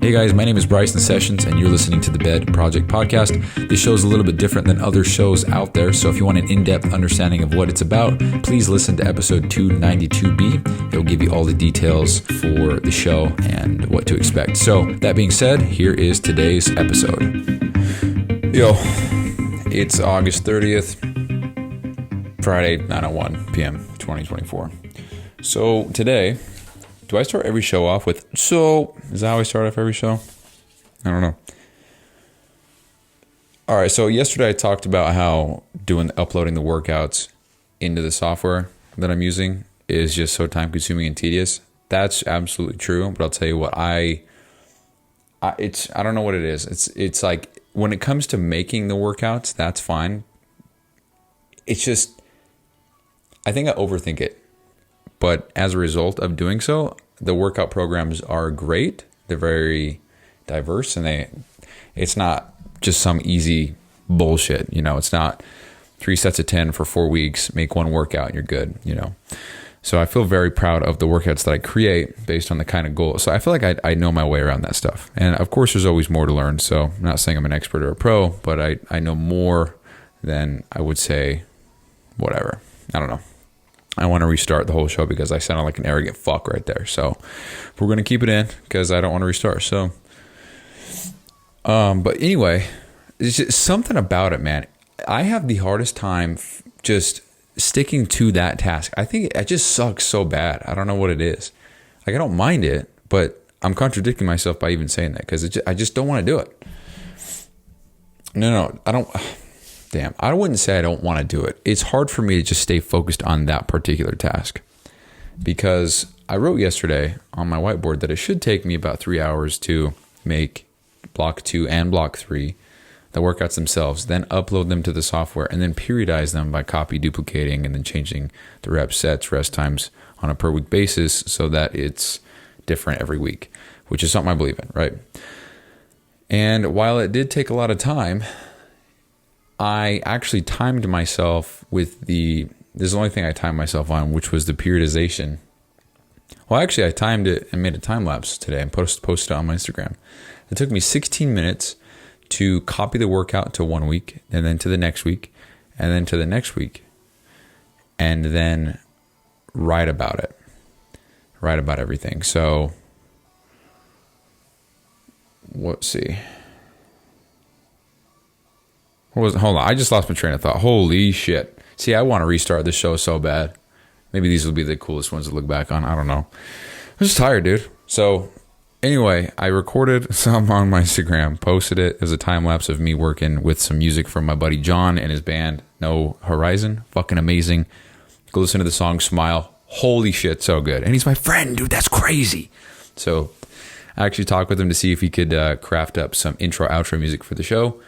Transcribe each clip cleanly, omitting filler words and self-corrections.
Hey guys, my name is Bryson Sessions and you're listening to the Bed Project Podcast. This show is a little bit different than other shows out there, so if you want an in-depth understanding of what it's about, please listen to episode 292B. It'll give you all the details for the show and what to expect. So, that being said, here is today's episode. Yo, it's August 30th, Friday, 9:01 p.m., 2024. So, today, do I start every show off with, so? Is that how I start off every show? I don't know. All right, so yesterday I talked about how uploading the workouts into the software that I'm using is just so time consuming and tedious. That's absolutely true, but I'll tell you what, I don't know what it is. It's like when it comes to making the workouts, that's fine. It's just, I think I overthink it. But as a result of doing so, the workout programs are great. They're very diverse, and it's not just some easy bullshit. You know, it's not 3 sets of 10 for 4 weeks, make one workout and you're good, you know. So I feel very proud of the workouts that I create based on the kind of goal. So I feel like I know my way around that stuff. And of course, there's always more to learn. So I'm not saying I'm an expert or a pro, but I know more than I would say whatever. I don't know. I want to restart the whole show because I sounded like an arrogant fuck right there. So we're going to keep it in because I don't want to restart. So, but anyway, it's just something about it, man. I have the hardest time just sticking to that task. I think it just sucks so bad. I don't know what it is. Like, I don't mind it, but I'm contradicting myself by even saying that because I just don't want to do it. No, I don't. Damn, I wouldn't say I don't want to do it. It's hard for me to just stay focused on that particular task because I wrote yesterday on my whiteboard that it should take me about 3 hours to make block 2 and block 3, the workouts themselves, then upload them to the software and then periodize them by copy duplicating and then changing the reps, sets, rest times on a per week basis so that it's different every week, which is something I believe in, right? And while it did take a lot of time, I actually timed myself with this is the only thing I timed myself on, which was the periodization. Well, actually, I timed it and made a time lapse today and posted it on my Instagram. It took me 16 minutes to copy the workout to 1 week, and then to the next week, and then to the next week, and then write about it. Write about everything. So, let's see. Hold on, I just lost my train of thought. Holy shit. See, I want to restart this show so bad. Maybe these will be the coolest ones to look back on. I don't know. I'm just tired, dude. So, anyway, I recorded some on my Instagram, posted it as a time lapse of me working with some music from my buddy John and his band, No Horizon. Fucking amazing. Go listen to the song Smile. Holy shit, so good. And he's my friend, dude. That's crazy. So, I actually talked with him to see if he could craft up some intro, outro music for the show.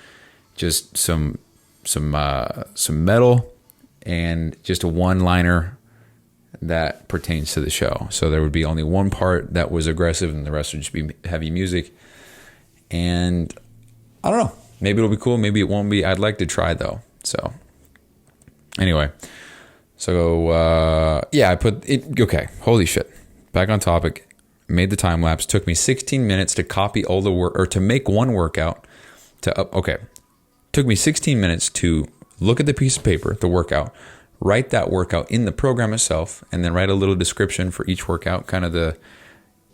Just some metal and just a one-liner that pertains to the show. So there would be only one part that was aggressive and the rest would just be heavy music. And I don't know. Maybe it'll be cool. Maybe it won't be. I'd like to try though. So anyway. So yeah, I put it. Okay. Holy shit. Back on topic. Made the time lapse. Took me 16 minutes to copy all the work or to make one workout okay. Took me 16 minutes to look at the piece of paper, the workout, write that workout in the program itself, and then write a little description for each workout, kind of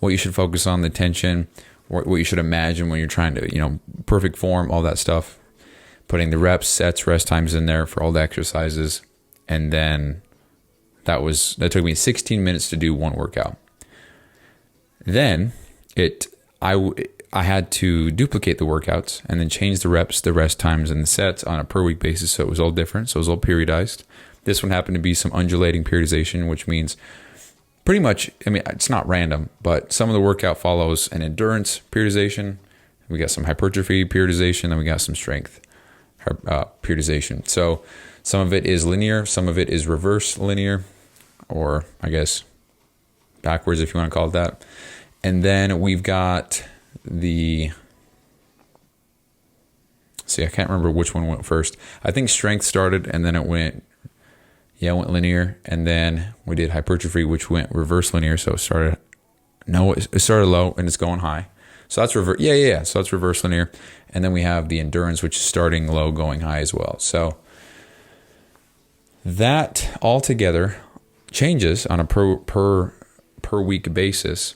what you should focus on, the tension, what you should imagine when you're trying to, perfect form, all that stuff. Putting the reps, sets, rest times in there for all the exercises. And then that took me 16 minutes to do one workout. Then I had to duplicate the workouts and then change the reps, the rest times, and the sets on a per week basis. So it was all different. So it was all periodized. This one happened to be some undulating periodization, which means pretty much, it's not random, but some of the workout follows an endurance periodization. We got some hypertrophy periodization, and we got some strength periodization. So some of it is linear, some of it is reverse linear, or I guess backwards if you want to call it that. And then we've got I can't remember which one went first. I think strength started and then it went linear, and then we did hypertrophy, which went reverse linear. So it started low and it's going high. So that's reverse. Yeah. So that's reverse linear. And then we have the endurance, which is starting low, going high as well. So that altogether changes on a per week basis.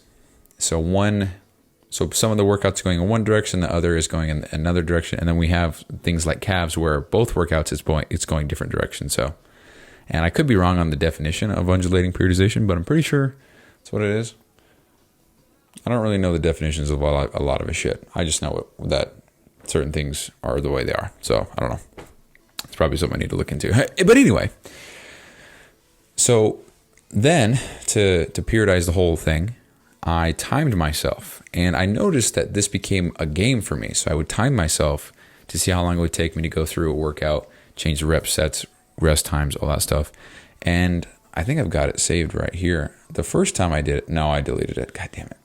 So some of the workouts going in one direction, the other is going in another direction, and then we have things like calves where both workouts it's going different directions. So, and I could be wrong on the definition of undulating periodization, but I'm pretty sure that's what it is. I don't really know the definitions of a lot of a shit. I just know that certain things are the way they are. So I don't know. It's probably something I need to look into. But anyway, so then to periodize the whole thing, I timed myself, and I noticed that this became a game for me. So I would time myself to see how long it would take me to go through a workout, change the rep sets, rest times, all that stuff. And I think I've got it saved right here. The first time I did it, no, I deleted it. God damn it.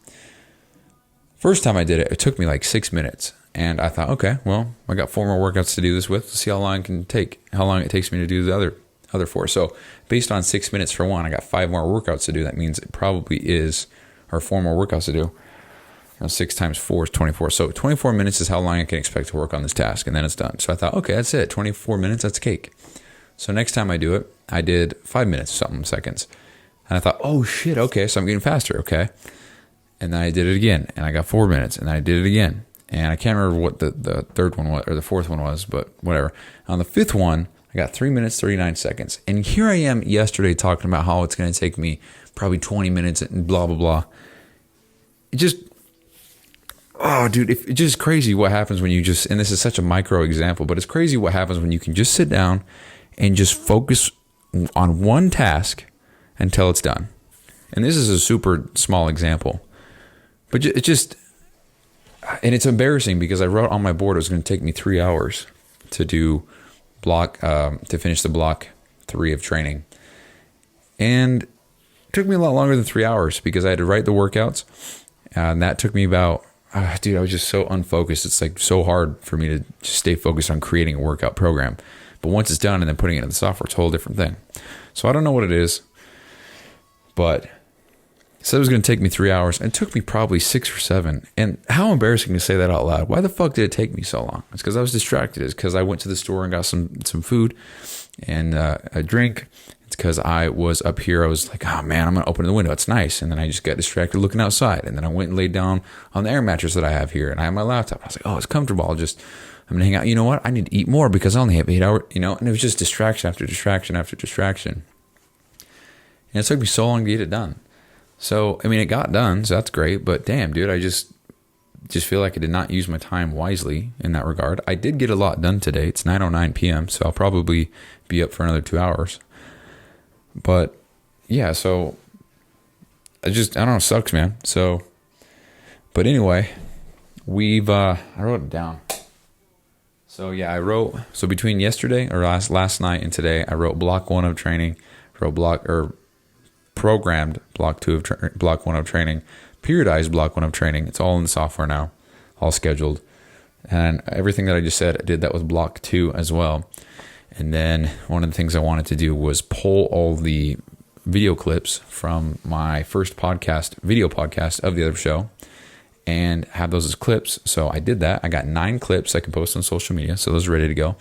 First time I did it, it took me like 6 minutes. And I thought, okay, well, I got 4 more workouts to do this with. Let's see how long it takes me to do the other 4. So based on 6 minutes for one, I got 5 more workouts to do. That means it probably is, or 4 more workouts to do. 6 times 4 is 24. So 24 minutes is how long I can expect to work on this task, and then it's done. So I thought, okay, that's it. 24 minutes, that's cake. So next time I do it, I did 5 minutes, something seconds. And I thought, oh shit, okay, so I'm getting faster, okay. And then I did it again, and I got 4 minutes, and then I did it again. And I can't remember what the third one was, or the fourth one was, but whatever. On the fifth one, I got 3 minutes, 39 seconds. And here I am yesterday talking about how it's going to take me probably 20 minutes and blah, blah, blah. It just, oh, dude, it's just crazy what happens when you just, and this is such a micro example, but it's crazy what happens when you can just sit down and just focus on one task until it's done. And this is a super small example, but it just, and it's embarrassing because I wrote on my board it was going to take me 3 hours to do to finish the block 3 of training. And it took me a lot longer than 3 hours because I had to write the workouts. And that took me about, dude, I was just so unfocused. It's like so hard for me to just stay focused on creating a workout program. But once it's done and then putting it in the software, it's a whole different thing. So I don't know what it is, but it said it was going to take me 3 hours, and it took me probably 6 or 7. And how embarrassing to say that out loud. Why the fuck did it take me so long? It's because I was distracted. It's because I went to the store and got some food and a drink. It's because I was up here. I was like, oh man, I'm going to open the window. It's nice. And then I just got distracted looking outside. And then I went and laid down on the air mattress that I have here. And I have my laptop. I was like, oh, it's comfortable. I'm going to hang out. You know what? I need to eat more because I only have 8 hours, and it was just distraction after distraction after distraction. And it took me so long to get it done. So, I mean, it got done, so that's great. But damn, dude, I just feel like I did not use my time wisely in that regard. I did get a lot done today. It's 9:09 p.m., so I'll probably be up for another 2 hours. But yeah, so I don't know, it sucks, man. So, but anyway, I wrote it down. So yeah, so between yesterday or last night and today, I wrote block 1 of training, programmed block 1 of training, periodized block 1 of training. It's all in the software now, all scheduled. And everything that I just said, I did that with block 2 as well. And then one of the things I wanted to do was pull all the video clips from my first video podcast of the other show and have those as clips. So I did that. I got 9 clips I can post on social media. So those are ready to go.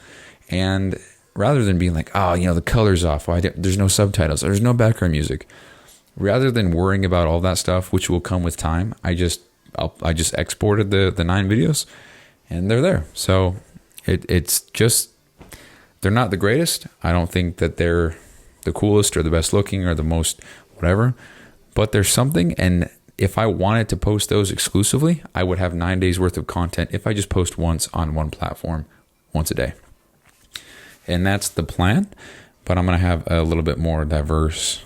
And rather than being like, oh, the color's off. There's no subtitles. There's no background music. Rather than worrying about all that stuff, which will come with time, I just exported the 9 videos and they're there. So it's just, they're not the greatest. I don't think that they're the coolest or the best looking or the most whatever, but there's something. And if I wanted to post those exclusively, I would have 9 days worth of content if I just post once on one platform once a day. And that's the plan, but I'm going to have a little bit more diverse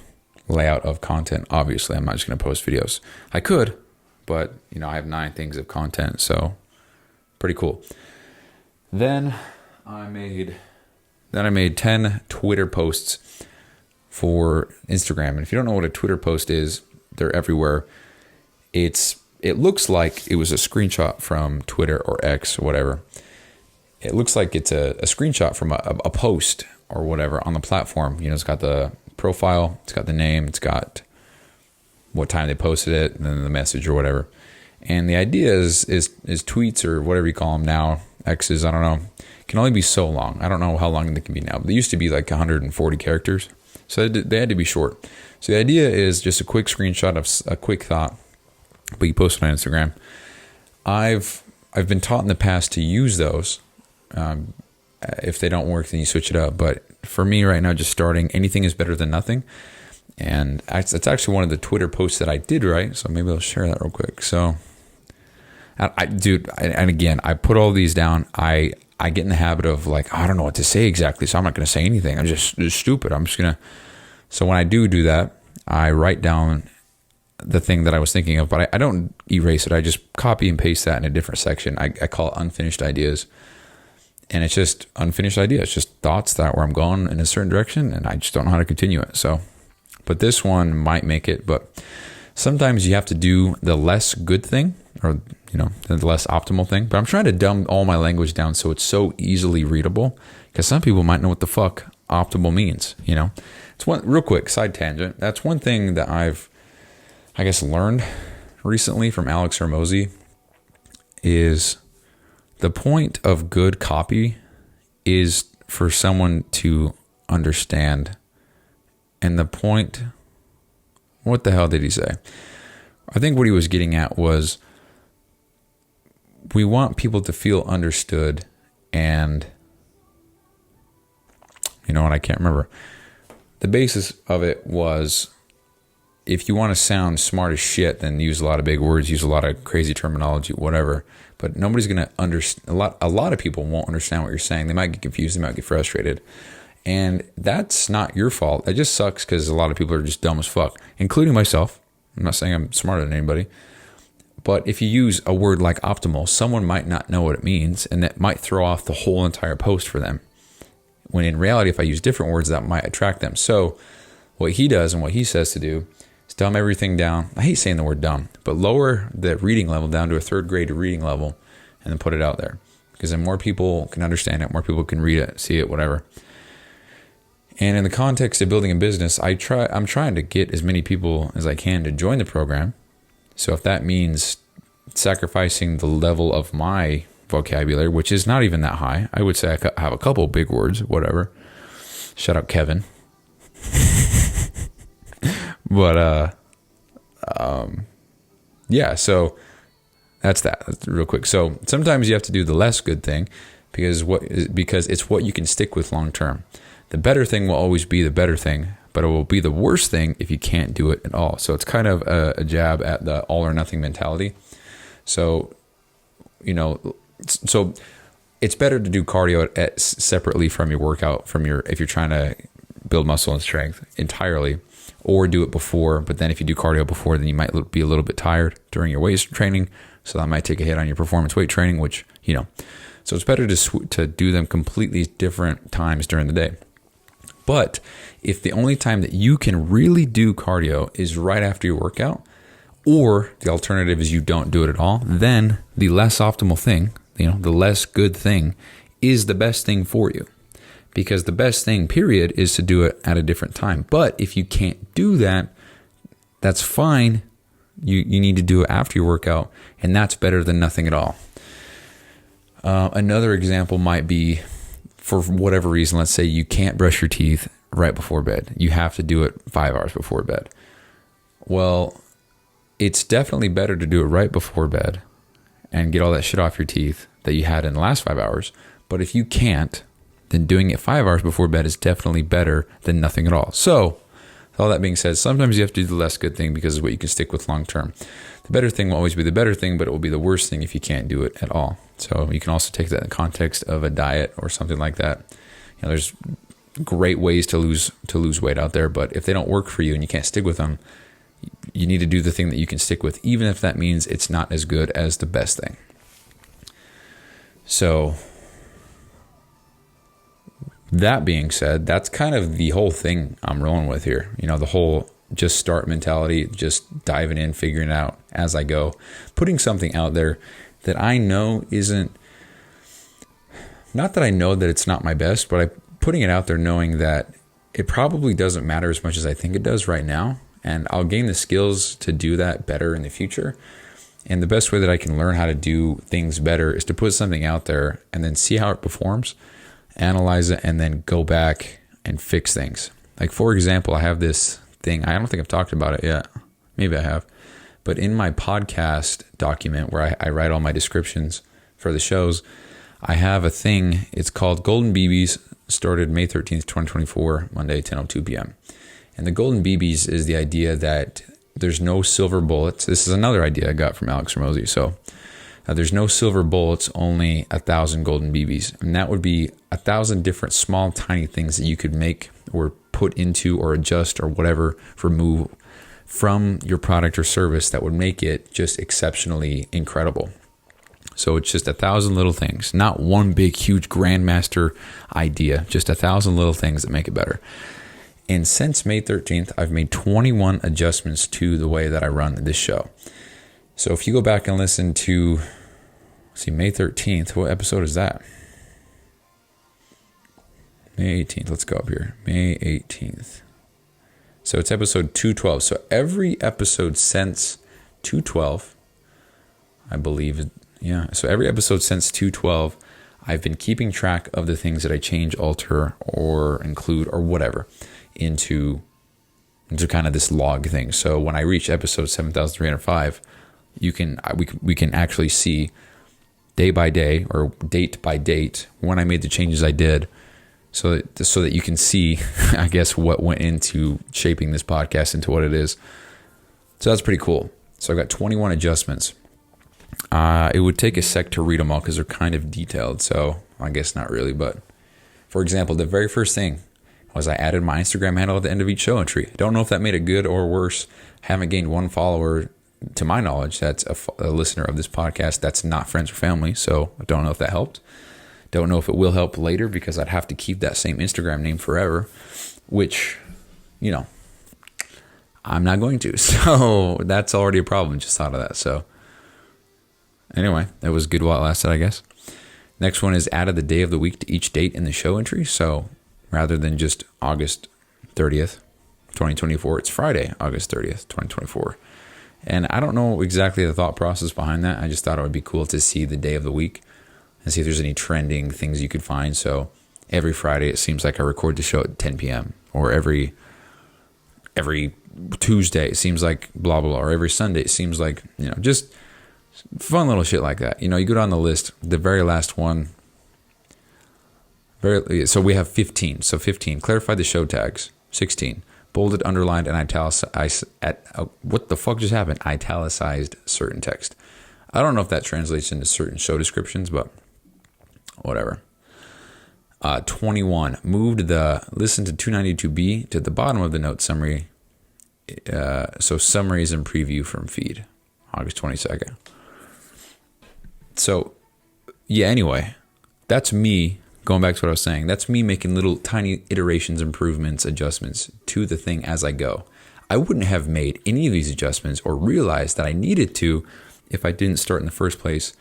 layout of content. Obviously, I'm not just going to post videos. I could, but I have 9 things of content, so pretty cool. Then I made 10 Twitter posts for Instagram. And if you don't know what a Twitter post is, they're everywhere. It looks like it was a screenshot from Twitter or X or whatever. It looks like it's a screenshot from a post or whatever on the platform. It's got the profile, it's got the name, it's got what time they posted it, and then the message or whatever. And the idea is tweets, or whatever you call them now, X's, I don't know, can only be so long. I don't know how long they can be now, but they used to be like 140 characters. So they had to be short. So the idea is just a quick screenshot of a quick thought, but you post it on Instagram. I've been taught in the past to use those. If they don't work, then you switch it up. But for me right now, just starting, anything is better than nothing. And it's actually one of the Twitter posts that I did write. So maybe I'll share that real quick. So, and again, I put all these down. I get in the habit of like, I don't know what to say exactly, so I'm not going to say anything. I'm just stupid. I'm just going to. So when I do that, I write down the thing that I was thinking of, but I don't erase it. I just copy and paste that in a different section. I call it unfinished ideas. And it's just unfinished ideas. It's just thoughts that where I'm going in a certain direction, and I just don't know how to continue it. So, but this one might make it. But sometimes you have to do the less good thing, or the less optimal thing. But I'm trying to dumb all my language down so it's so easily readable, because some people might know what the fuck optimal means. It's one real quick side tangent. That's one thing that I've, I guess, learned recently from Alex Hormozy is the point of good copy is for someone to understand. And the point, what the hell did he say? I think what he was getting at was we want people to feel understood, and you know what, I can't remember. The basis of it was, if you want to sound smart as shit, then use a lot of big words, use a lot of crazy terminology, whatever. But nobody's going to understand. A lot of people won't understand what you're saying. They might get confused. They might get frustrated. And that's not your fault. It just sucks because a lot of people are just dumb as fuck, including myself. I'm not saying I'm smarter than anybody. But if you use a word like optimal, someone might not know what it means, and that might throw off the whole entire post for them. When in reality, if I use different words, that might attract them. So what he does and what he says to do is dumb everything down. I hate saying the word dumb, but lower the reading level down to a third grade reading level, and then put it out there. Because then more people can understand it, more people can read it, see it, whatever. And in the context of building a business, I'm trying to get as many people as I can to join the program. So if that means sacrificing the level of my vocabulary, which is not even that high, I would say I have a couple big words, whatever. Shout out Kevin. But yeah, so that's real quick. So sometimes you have to do the less good thing because it's what you can stick with long term. The better thing will always be the better thing, but it will be the worst thing if you can't do it at all. So it's kind of a jab at the all or nothing mentality. So, so it's better to do cardio separately from your workout, if you're trying to build muscle and strength entirely, or do it before. But then if you do cardio before, then you might be a little bit tired during your weight training. So that might take a hit on your performance weight training, which, so it's better to do them completely different times during the day. But if the only time that you can really do cardio is right after your workout, or the alternative is you don't do it at all, then the less optimal thing, the less good thing is the best thing for you. Because the best thing, period, is to do it at a different time. But if you can't do that, that's fine. You need to do it after your workout, and that's better than nothing at all. Another example might be, for whatever reason, let's say you can't brush your teeth right before bed. You have to do it 5 hours before bed. Well, it's definitely better to do it right before bed and get all that shit off your teeth that you had in the last 5 hours. But if you can't, then doing it 5 hours before bed is definitely better than nothing at all. So, with all that being said, sometimes you have to do the less good thing because it's what you can stick with long term. The better thing will always be the better thing, but it will be the worst thing if you can't do it at all. So you can also take that in the context of a diet or something like that. There's great ways to lose weight out there, but if they don't work for you and you can't stick with them, you need to do the thing that you can stick with, even if that means it's not as good as the best thing. So that being said, that's kind of the whole thing I'm rolling with here. The whole just start mentality, just diving in, figuring it out as I go, putting something out there that I know isn't, not that I know that it's not my best, but putting it out there knowing that it probably doesn't matter as much as I think it does right now. And I'll gain the skills to do that better in the future. And the best way that I can learn how to do things better is to put something out there and then see how it performs, analyze it, and then go back and fix things. Like, for example, I have this thing. I don't think I've talked about it yet. Maybe I have. But in my podcast document where I write all my descriptions for the shows, I have a thing. It's called Golden BBs, started May 13th, 2024, Monday, 10:02 p.m. And the Golden BBs is the idea that there's no silver bullets. This is another idea I got from Alex Ramosi. So there's no silver bullets, only 1,000 golden BBs. And that would be 1,000 different small, tiny things that you could make or put into or adjust or whatever, remove from your product or service that would make it just exceptionally incredible. So it's just 1,000 little things, not one big, huge grandmaster idea, just 1,000 little things that make it better. And since May 13th, I've made 21 adjustments to the way that I run this show. So if you go back and listen to, May 13th, what episode is that? May 18th, let's go up here. May 18th. So it's episode 212. So every episode since 212, I believe, so every episode since 212, I've been keeping track of the things that I change, alter, or include, or whatever, into kind of this log thing. So when I reach episode 7,305, we can actually see day by day or date by date when I made the changes I did, so that you can see, I guess, what went into shaping this podcast into what it is. So that's pretty cool. So I've got 21 adjustments. It would take a sec to read them all because they're kind of detailed. So I guess not really, but for example, the very first thing was I added my Instagram handle at the end of each show entry. Don't know if that made it good or worse. Haven't gained one follower to my knowledge that's a listener of this podcast that's not friends or family. So I don't know if that helped. Don't know if it will help later because I'd have to keep that same Instagram name forever, which, I'm not going to. So that's already a problem. Just thought of that. So anyway, that was good while it lasted, I guess. Next one is added the day of the week to each date in the show entry. So rather than just August 30th, 2024, it's Friday, August 30th, 2024. And I don't know exactly the thought process behind that. I just thought it would be cool to see the day of the week and see if there's any trending things you could find. So every Friday, it seems like I record the show at 10 p.m. Or every Tuesday, it seems like blah, blah, blah. Or every Sunday, it seems like, just fun little shit like that. You go down the list, the very last one. So we have 15. So 15, clarify the show tags. 16, bolded, underlined, and italicized. What the fuck just happened? Italicized certain text. I don't know if that translates into certain show descriptions, but whatever. 21, moved the listen to 292B to the bottom of the note summary. So summaries and preview from feed, August 22nd. So, anyway, that's me. Going back to what I was saying, that's me making little tiny iterations, improvements, adjustments to the thing as I go. I wouldn't have made any of these adjustments or realized that I needed to if I didn't start in the first place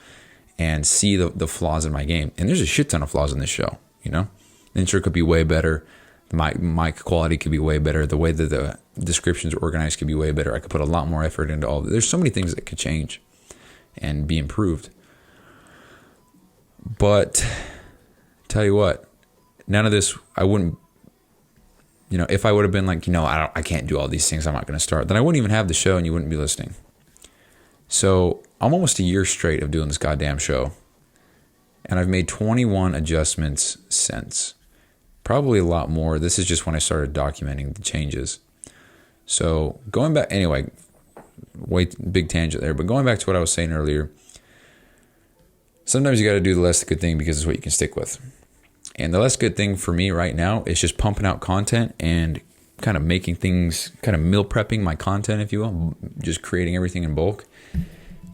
and see the flaws in my game. And there's a shit ton of flaws in this show, The intro could be way better. My mic quality could be way better. The way that the descriptions are organized could be way better. I could put a lot more effort into all of it. There's so many things that could change and be improved. But tell you what, none of this, I wouldn't, if I would have been like, I can't do all these things, I'm not going to start, then I wouldn't even have the show and you wouldn't be listening. So I'm almost a year straight of doing this goddamn show. And I've made 21 adjustments since. Probably a lot more. This is just when I started documenting the changes. So going back, anyway, big tangent there, but going back to what I was saying earlier, sometimes you got to do the less good thing because it's what you can stick with. And the less good thing for me right now is just pumping out content and kind of making things, kind of meal prepping my content, if you will, just creating everything in bulk.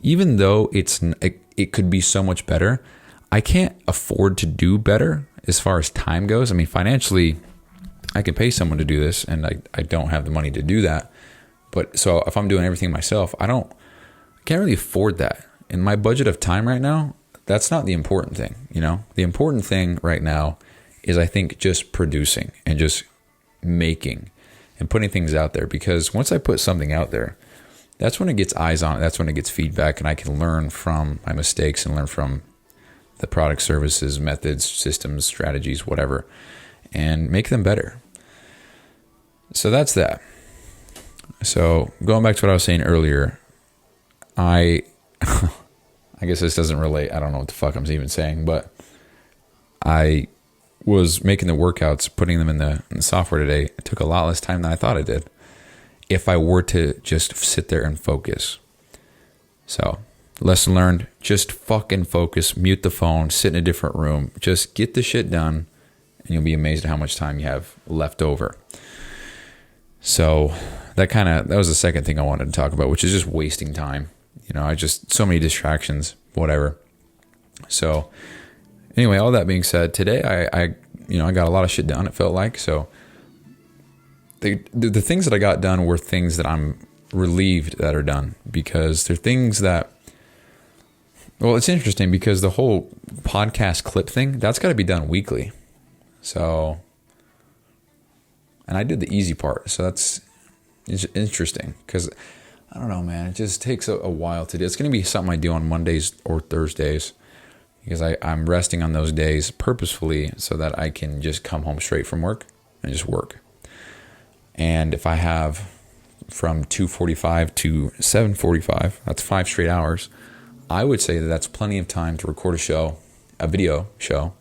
Even though it could be so much better, I can't afford to do better as far as time goes. I mean, financially, I can pay someone to do this, and I don't have the money to do that. But so if I'm doing everything myself, I can't really afford that. In my budget of time right now, that's not the important thing, The important thing right now is, I think, just producing and just making and putting things out there. Because once I put something out there, that's when it gets eyes on it. That's when it gets feedback, and I can learn from my mistakes and learn from the product, services, methods, systems, strategies, whatever, and make them better. So that's that. So going back to what I was saying earlier, I guess this doesn't relate. I don't know what the fuck I'm even saying, but I was making the workouts, putting them in the software today. It took a lot less time than I thought it did if I were to just sit there and focus. So lesson learned, just fucking focus, mute the phone, sit in a different room, just get the shit done, and you'll be amazed at how much time you have left over. So that was the second thing I wanted to talk about, which is just wasting time. So many distractions, whatever. So anyway, all that being said, today I got a lot of shit done, it felt like. So the things that I got done were things that I'm relieved that are done, because they're things that, well, it's interesting because the whole podcast clip thing, that's got to be done weekly. So, and I did the easy part. So that's interesting because I don't know, man, it just takes a while to do. It's going to be something I do on Mondays or Thursdays, because I'm resting on those days purposefully so that I can just come home straight from work and just work. And if I have from 2:45 to 7:45, that's 5 straight hours, I would say that that's plenty of time to record a video show,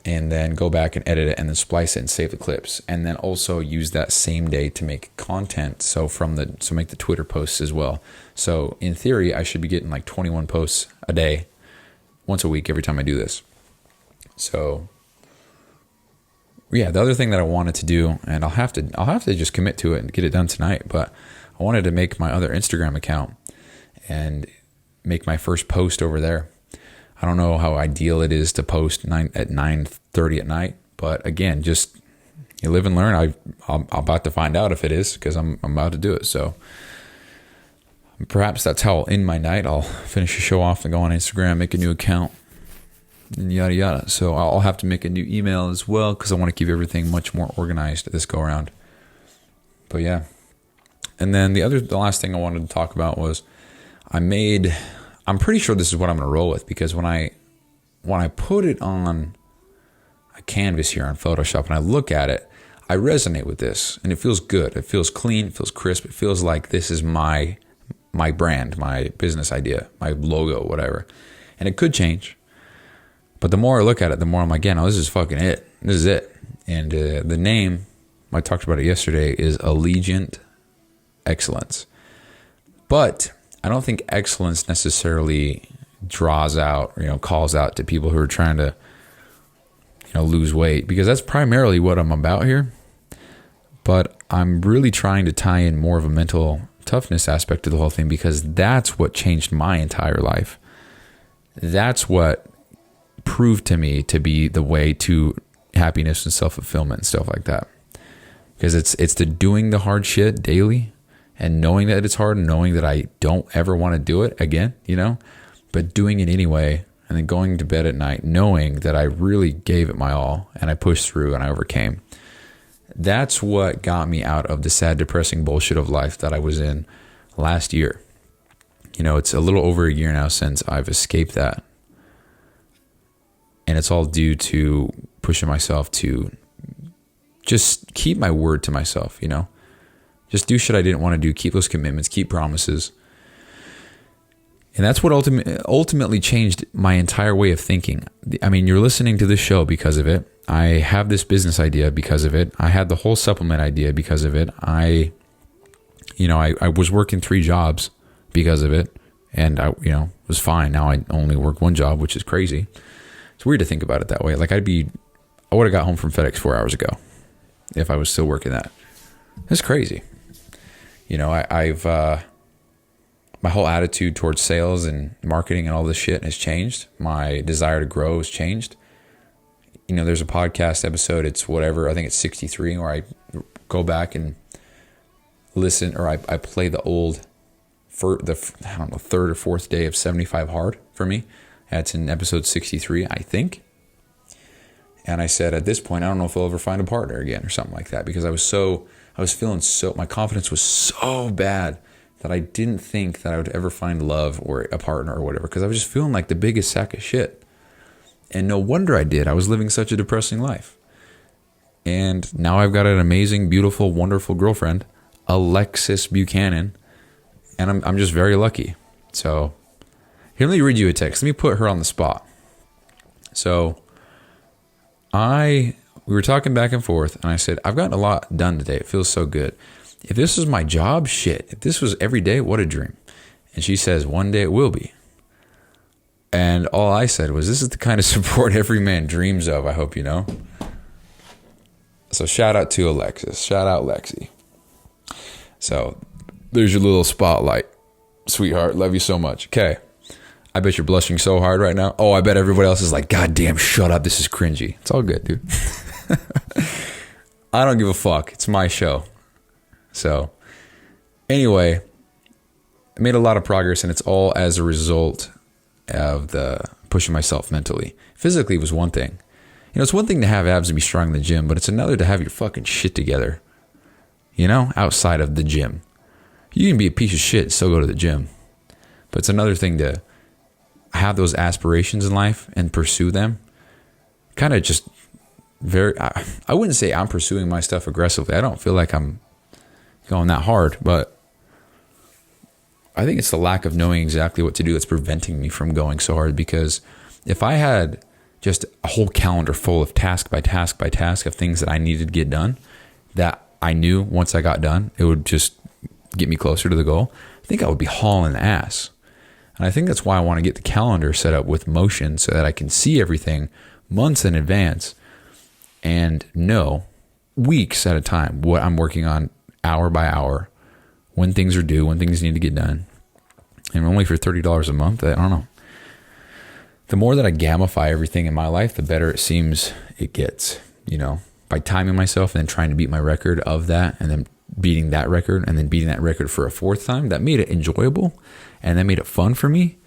and then go back and edit it and then splice it and save the clips. And then also use that same day to make content. So make the Twitter posts as well. So in theory, I should be getting like 21 posts a day, once a week, every time I do this. So yeah, the other thing that I wanted to do, and I'll have to just commit to it and get it done tonight, but I wanted to make my other Instagram account and make my first post over there. I don't know how ideal it is to post at 9:30 at night, but again, just you live and learn. I'm about to find out if it is, because I'm about to do it. So perhaps that's how I'll end my night. I'll finish the show off and go on Instagram, make a new account, and yada yada. So I'll have to make a new email as well, because I want to keep everything much more organized this go around. But yeah, and then the last thing I wanted to talk about was I'm pretty sure this is what I'm going to roll with, because when I put it on a canvas here on Photoshop and I look at it, I resonate with this, and it feels good. It feels clean. It feels crisp. It feels like this is my brand, my business idea, my logo, whatever. And it could change, but the more I look at it, the more I'm like, yeah, no, this is fucking it. This is it. And the name, I talked about it yesterday, is Allegiant Excellence. But I don't think excellence necessarily draws out, calls out to people who are trying to, lose weight, because that's primarily what I'm about here. But I'm really trying to tie in more of a mental toughness aspect to the whole thing, because that's what changed my entire life. That's what proved to me to be the way to happiness and self-fulfillment and stuff like that. Because it's the doing the hard shit daily, and knowing that it's hard, and knowing that I don't ever want to do it again, but doing it anyway, and then going to bed at night knowing that I really gave it my all, and I pushed through and I overcame. That's what got me out of the sad, depressing bullshit of life that I was in last year. It's a little over a year now since I've escaped that. And it's all due to pushing myself to just keep my word to myself, Just do shit I didn't want to do, keep those commitments, keep promises. And that's what ultimately changed my entire way of thinking. I mean, you're listening to this show because of it. I have this business idea because of it. I had the whole supplement idea because of it. I was working 3 jobs because of it, and I was fine. Now I only work 1 job, which is crazy. It's weird to think about it that way. Like I would have got home from FedEx 4 hours ago if I was still working that. That's crazy. I've my whole attitude towards sales and marketing and all this shit has changed. My desire to grow has changed. There's a podcast episode, it's whatever, I think it's 63, where I go back and listen, or I play the old, third or fourth day of 75 Hard for me. That's in episode 63, I think. And I said, at this point, I don't know if I'll ever find a partner again or something like that, because my confidence was so bad that I didn't think that I would ever find love or a partner or whatever, because I was just feeling like the biggest sack of shit. And no wonder I did. I was living such a depressing life. And now I've got an amazing, beautiful, wonderful girlfriend, Alexis Buchanan, and I'm just very lucky. So here, let me read you a text. Let me put her on the spot. So we were talking back and forth, and I said, I've gotten a lot done today. It feels so good. If this was my job, shit. If this was every day, what a dream. And she says, one day it will be. And all I said was, this is the kind of support every man dreams of, I hope you know. So shout out to Alexis. Shout out Lexi. So there's your little spotlight. Sweetheart, love you so much. Okay. I bet you're blushing so hard right now. Oh, I bet everybody else is like, God damn, shut up. This is cringy. It's all good, dude. I don't give a fuck. It's my show. So anyway, I made a lot of progress, and it's all as a result of the pushing myself mentally. Physically was one thing. You know, it's one thing to have abs and be strong in the gym, but it's another to have your fucking shit together, you know, outside of the gym. You can be a piece of shit and still go to the gym, but it's another thing to have those aspirations in life and pursue them. Kind of just I wouldn't say I'm pursuing my stuff aggressively. I don't feel like I'm going that hard, but I think it's the lack of knowing exactly what to do that's preventing me from going so hard. Because if I had just a whole calendar full of task by task by task of things that I needed to get done, that I knew once I got done, it would just get me closer to the goal, I think I would be hauling ass. And I think that's why I want to get the calendar set up with motion, so that I can see everything months in advance and know weeks at a time what I'm working on, hour by hour, when things are due, when things need to get done. And only for $30 a month, I don't know. The more that I gamify everything in my life, the better it seems it gets, you know, by timing myself and then trying to beat my record of that, and then beating that record, and then beating that record for a fourth time. That made it enjoyable, and that made it fun for me.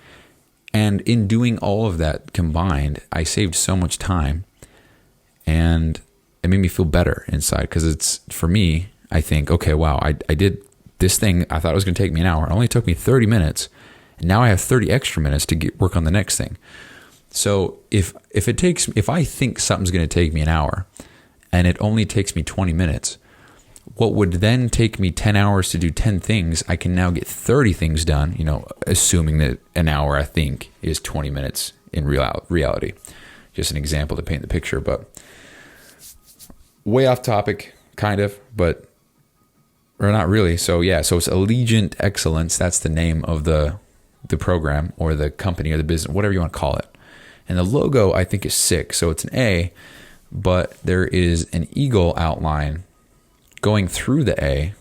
And in doing all of that combined, I saved so much time, and it made me feel better inside, because it's, for me, I think, okay, wow, I did this thing. I thought it was going to take me an hour. It only took me 30 minutes. And now I have 30 extra minutes to work on the next thing. So if I think something's going to take me an hour and it only takes me 20 minutes, what would then take me 10 hours to do 10 things, I can now get 30 things done, you know, assuming that an hour, I think, is 20 minutes in reality. Just an example to paint the picture, but way off topic, kind of, but, or not really. So yeah, so it's Allegiant Excellence. That's the name of the program, or the company, or the business, whatever you want to call it. And the logo, I think, is sick. So it's an A, but there is an eagle outline going through the A,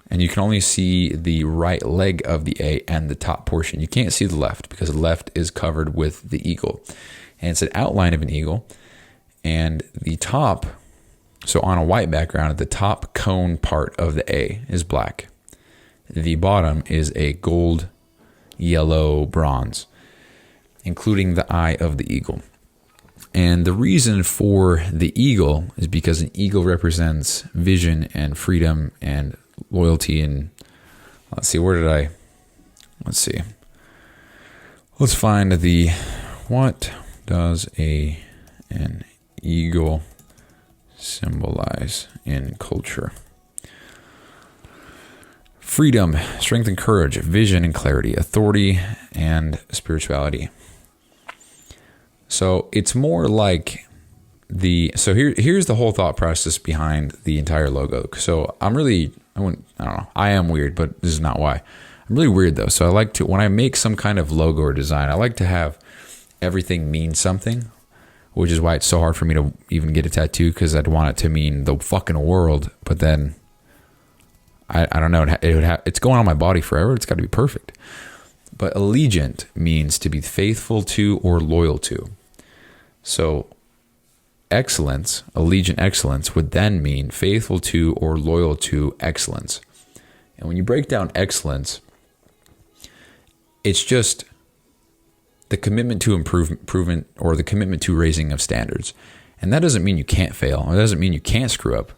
and you can only see the right leg of the A and the top portion. You can't see the left, because the left is covered with the eagle. And it's an outline of an eagle, and the top, so on a white background, the top cone part of the A is black. The bottom is a gold, yellow, bronze, including the eye of the eagle. And the reason for the eagle is because an eagle represents vision and freedom and loyalty. And let's see, let's find what does an eagle symbolize in culture? Freedom, strength and courage, vision and clarity, authority and spirituality. So it's more like here's the whole thought process behind the entire logo. So I don't know, I am weird, but this is not why. I'm really weird though. So I like to, when I make some kind of logo or design, I like to have everything mean something, which is why it's so hard for me to even get a tattoo, because I'd want it to mean the fucking world. But then I don't know, it's going on my body forever. It's got to be perfect. But allegiant means to be faithful to or loyal to. So excellence, allegiant excellence, would then mean faithful to or loyal to excellence. And when you break down excellence, it's just the commitment to improvement, or the commitment to raising of standards. And that doesn't mean you can't fail. It doesn't mean you can't screw up.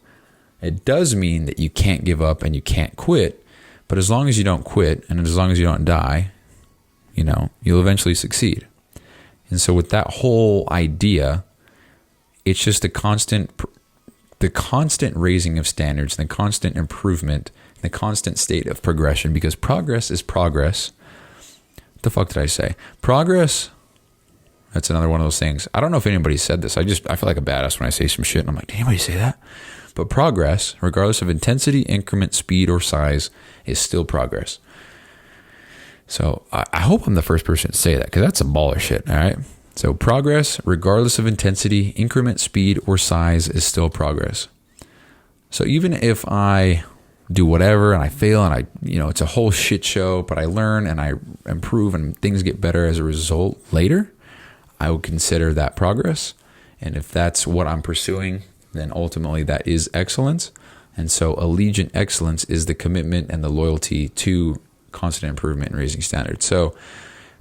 It does mean that you can't give up and you can't quit, But as long as you don't quit and as long as you don't die, you'll eventually succeed. And so with that whole idea, it's just the constant raising of standards, the constant improvement, the constant state of progression, because progress is progress. What the fuck did I say? Progress, that's another one of those things. I don't know if anybody said this. I feel like a badass when I say some shit and I'm like, did anybody say that? But progress, regardless of intensity, increment, speed, or size, is still progress. So I hope I'm the first person to say that, because that's some baller shit, all right? So progress, regardless of intensity, increment, speed, or size, is still progress. So even if I do whatever and I fail and it's a whole shit show, but I learn and I improve and things get better as a result later, I would consider that progress. And if that's what I'm pursuing, then ultimately that is excellence. And so Allegiant excellence is the commitment and the loyalty to constant improvement and raising standards. So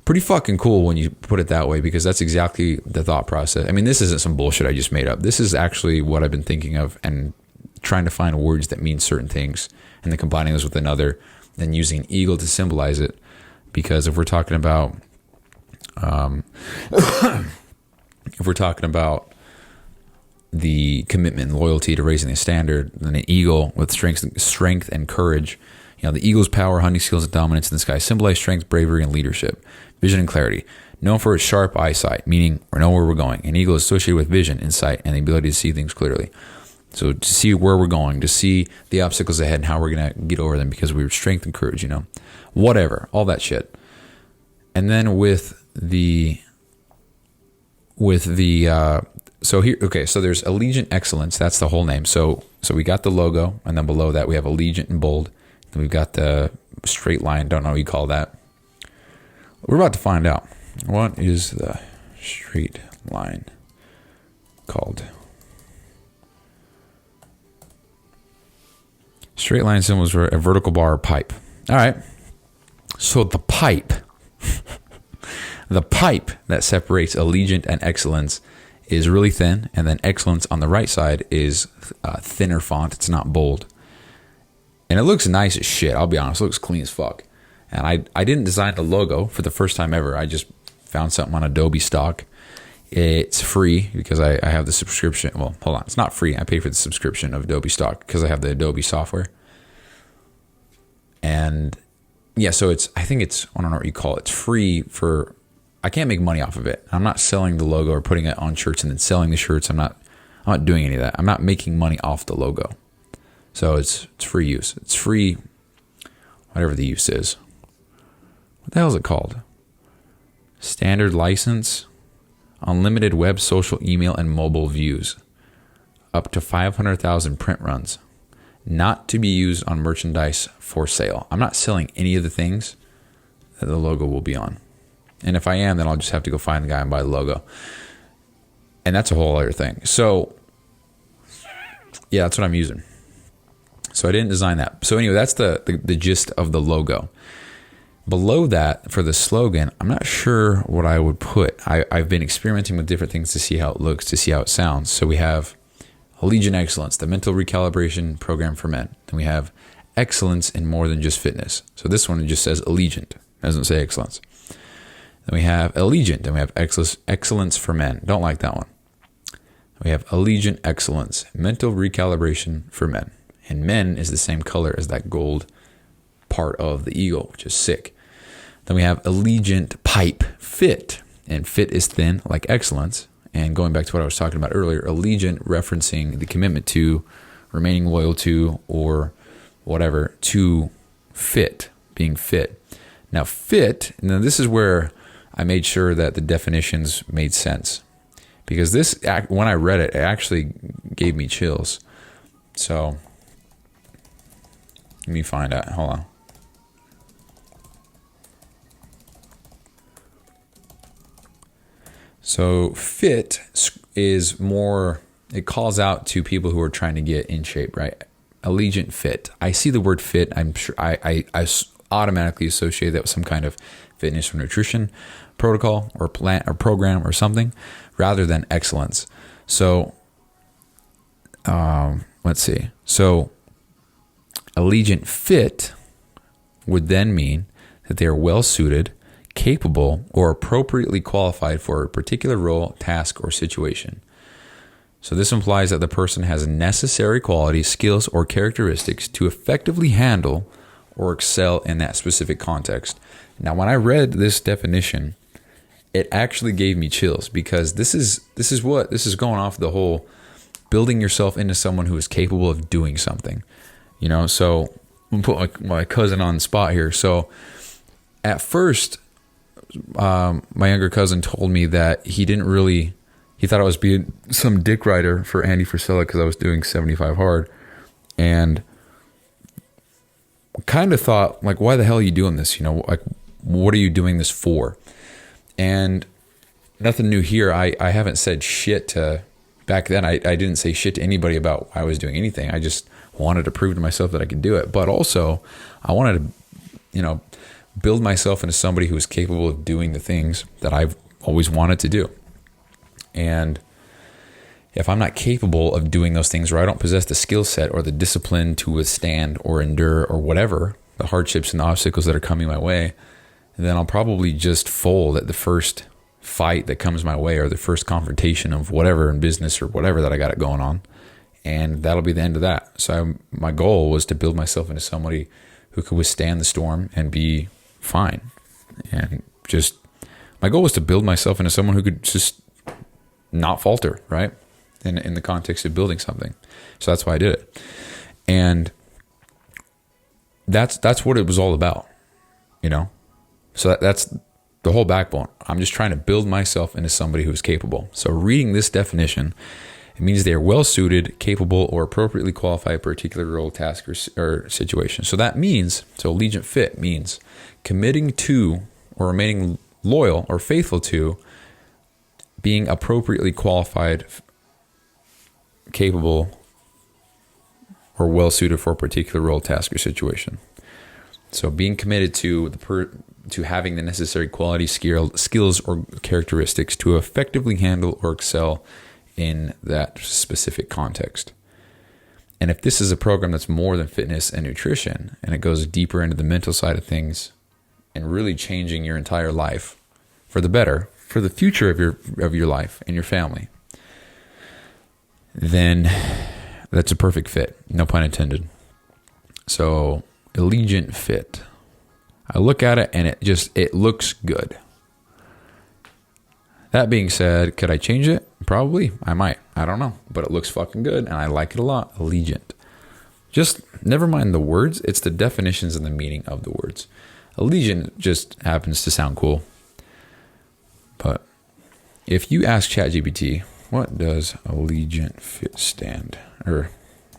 pretty fucking cool when you put it that way, because that's exactly the thought process. I mean, this isn't some bullshit I just made up. This is actually what I've been thinking of and trying to find words that mean certain things and then combining those with another and using an eagle to symbolize it. Because if we're talking about the commitment and loyalty to raising the standard, then an eagle with strength and courage. The eagle's power, hunting skills, and dominance in the sky symbolize strength, bravery, and leadership, vision, and clarity. Known for its sharp eyesight, meaning we know where we're going. An eagle is associated with vision, insight, and the ability to see things clearly. So to see where we're going, to see the obstacles ahead and how we're going to get over them because we have strength and courage, whatever, all that shit. And then so there's Allegiant Excellence. That's the whole name. So we got the logo, and then below that we have Allegiant in bold. Then we've got the straight line. Don't know what you call that. We're about to find out. What is the straight line called? Straight line symbol is a vertical bar or pipe. All right. So the pipe that separates Allegiant and Excellence is really thin, and then Excellence on the right side is thinner font. It's not bold. And it looks nice as shit, I'll be honest. It looks clean as fuck. And I didn't design the logo for the first time ever. I just found something on Adobe stock. It's free because I have the subscription. Well, hold on. It's not free. I pay for the subscription of Adobe stock because I have the Adobe software. And yeah, so I don't know what you call it. It's free for, I can't make money off of it. I'm not selling the logo or putting it on shirts and then selling the shirts. I'm not doing any of that. I'm not making money off the logo. So it's free use. It's free, whatever the use is. What the hell is it called? Standard license, unlimited web, social, email, and mobile views. Up to 500,000 print runs. Not to be used on merchandise for sale. I'm not selling any of the things that the logo will be on. And if I am, then I'll just have to go find the guy and buy the logo. And that's a whole other thing. So, yeah, that's what I'm using. So I didn't design that. So anyway, that's the gist of the logo. Below that, for the slogan, I'm not sure what I would put. I've been experimenting with different things to see how it looks, to see how it sounds. So we have Allegiant Excellence, the mental recalibration program for men. Then we have excellence in more than just fitness. So this one just says Allegiant. It doesn't say excellence. Then we have Allegiant, and we have excellence for men. Don't like that one. We have Allegiant Excellence, mental recalibration for men. And men is the same color as that gold part of the eagle, which is sick. Then we have Allegiant Pipe Fit, and fit is thin like excellence. And going back to what I was talking about earlier, Allegiant referencing the commitment to, remaining loyal to, or whatever, to fit, being fit. Now this is where I made sure that the definitions made sense, because this, when I read it, it actually gave me chills. So let me find out. Hold on. So fit is more, it calls out to people who are trying to get in shape, right? Allegiant Fit. I see the word fit. I'm sure I automatically associate that with some kind of fitness or nutrition protocol or plan or program or something, rather than excellence. So let's see. So Allegiant Fit would then mean that they are well suited, capable, or appropriately qualified for a particular role, task, or situation. So this implies that the person has necessary qualities, skills, or characteristics to effectively handle or excel in that specific context. Now, when I read this definition, it actually gave me chills, because this is going off the whole building yourself into someone who is capable of doing something. So I'm gonna put my cousin on the spot here. So at first, my younger cousin told me that he thought I was being some dick rider for Andy Frisella because I was doing 75 hard, and kind of thought, like, why the hell are you doing this? What are you doing this for? And nothing new here. I haven't said shit to, back then, I didn't say shit to anybody about why I was doing anything. I just wanted to prove to myself that I could do it. But also, I wanted to, build myself into somebody who is capable of doing the things that I've always wanted to do. And if I'm not capable of doing those things, or I don't possess the skill set or the discipline to withstand or endure or whatever the hardships and obstacles that are coming my way, then I'll probably just fold at the first fight that comes my way, or the first confrontation of whatever in business or whatever that I got it going on. And that'll be the end of that. So my goal was to build myself into somebody who could withstand the storm and be fine. And just, my goal was to build myself into someone who could just not falter, right? In the context of building something. So that's why I did it. And that's what it was all about, So that's the whole backbone. I'm just trying to build myself into somebody who's capable. So reading this definition, it means they are well suited, capable, or appropriately qualified for a particular role, task, or situation. So that means, allegiant fit means committing to or remaining loyal or faithful to being appropriately qualified, capable, or well suited for a particular role, task, or situation. So being committed to to having the necessary quality, skills, or characteristics to effectively handle or excel in that specific context. And if this is a program that's more than fitness and nutrition, and it goes deeper into the mental side of things and really changing your entire life for the better, for the future of your life and your family, then that's a perfect fit. No pun intended. So Allegiant Fit. I look at it and it looks good. That being said, could I change it? Probably. I might. I don't know. But it looks fucking good and I like it a lot. Allegiant. Just never mind the words. It's the definitions and the meaning of the words. Allegiant just happens to sound cool. But if you ask ChatGPT, what does Allegiant Fit stand or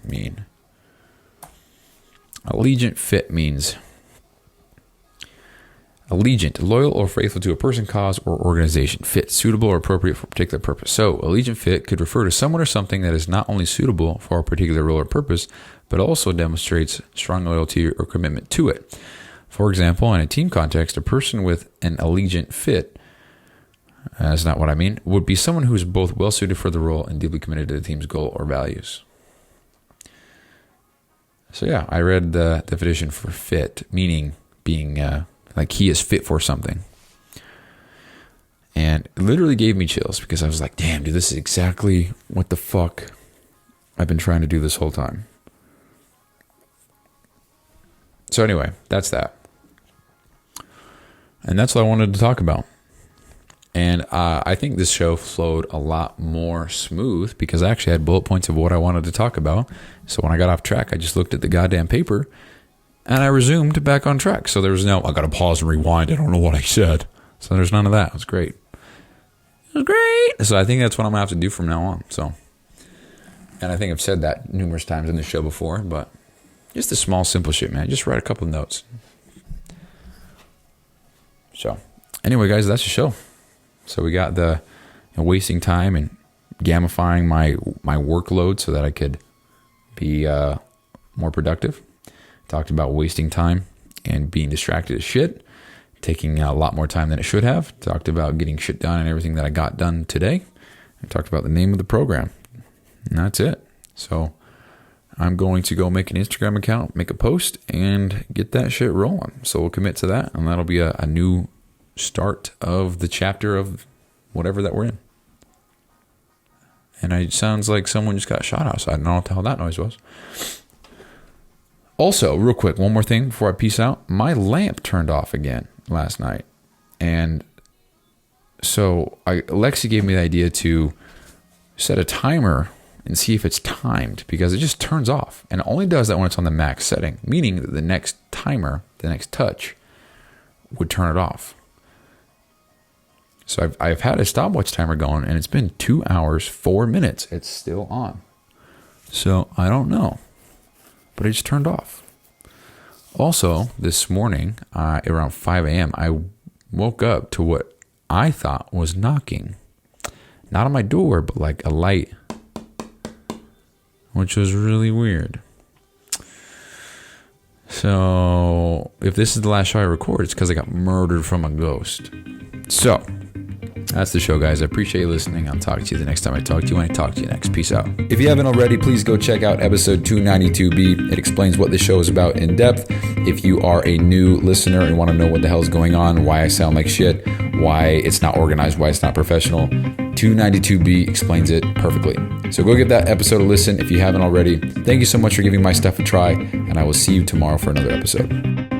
mean? Allegiant Fit means allegiant, loyal or faithful to a person, cause, or organization. Fit, suitable or appropriate for a particular purpose. So, allegiant fit could refer to someone or something that is not only suitable for a particular role or purpose, but also demonstrates strong loyalty or commitment to it. For example, in a team context, a person with an allegiant fit, that's not what I mean, would be someone who is both well suited for the role and deeply committed to the team's goal or values. So yeah, I read the definition for fit, meaning being like he is fit for something. And it literally gave me chills because I was like, damn, dude, this is exactly what the fuck I've been trying to do this whole time. So anyway, that's that. And that's what I wanted to talk about. And I think this show flowed a lot more smooth because I actually had bullet points of what I wanted to talk about. So when I got off track, I just looked at the goddamn paper and I resumed back on track. So there was no, I got to pause and rewind. I don't know what I said. So there's none of that. It was great. It was great. So I think that's what I'm going to have to do from now on. So, and I think I've said that numerous times in the show before, but just the small, simple shit, man. Just write a couple of notes. So anyway, guys, that's the show. So we got the wasting time and gamifying my workload so that I could be more productive. Talked about wasting time and being distracted as shit, taking a lot more time than it should have. Talked about getting shit done and everything that I got done today. I talked about the name of the program. And that's it. So I'm going to go make an Instagram account, make a post, and get that shit rolling. So we'll commit to that, and that'll be a new start of the chapter of whatever that we're in. And it sounds like someone just got shot outside. I don't know what the hell that noise was. Also, real quick, one more thing before I peace out. My lamp turned off again last night. And so Lexi gave me the idea to set a timer and see if it's timed, because it just turns off. And it only does that when it's on the max setting, meaning that the next timer, the next touch, would turn it off. So I've had a stopwatch timer going, and it's been 2 hours, 4 minutes. It's still on. So I don't know, but it just turned off. Also, this morning, around 5 a.m., I woke up to what I thought was knocking. Not on my door, but like a light, which was really weird. So if this is the last show I record, it's because I got murdered from a ghost. So that's the show, guys. I appreciate you listening. I'll talk to you the next time I talk to you when I talk to you next. Peace out. If you haven't already, please go check out episode 292B. It explains what the show is about in depth. If you are a new listener and want to know what the hell is going on, why I sound like shit, why it's not organized, why it's not professional, 292B explains it perfectly. So go give that episode a listen if you haven't already. Thank you so much for giving my stuff a try, and I will see you tomorrow for another episode.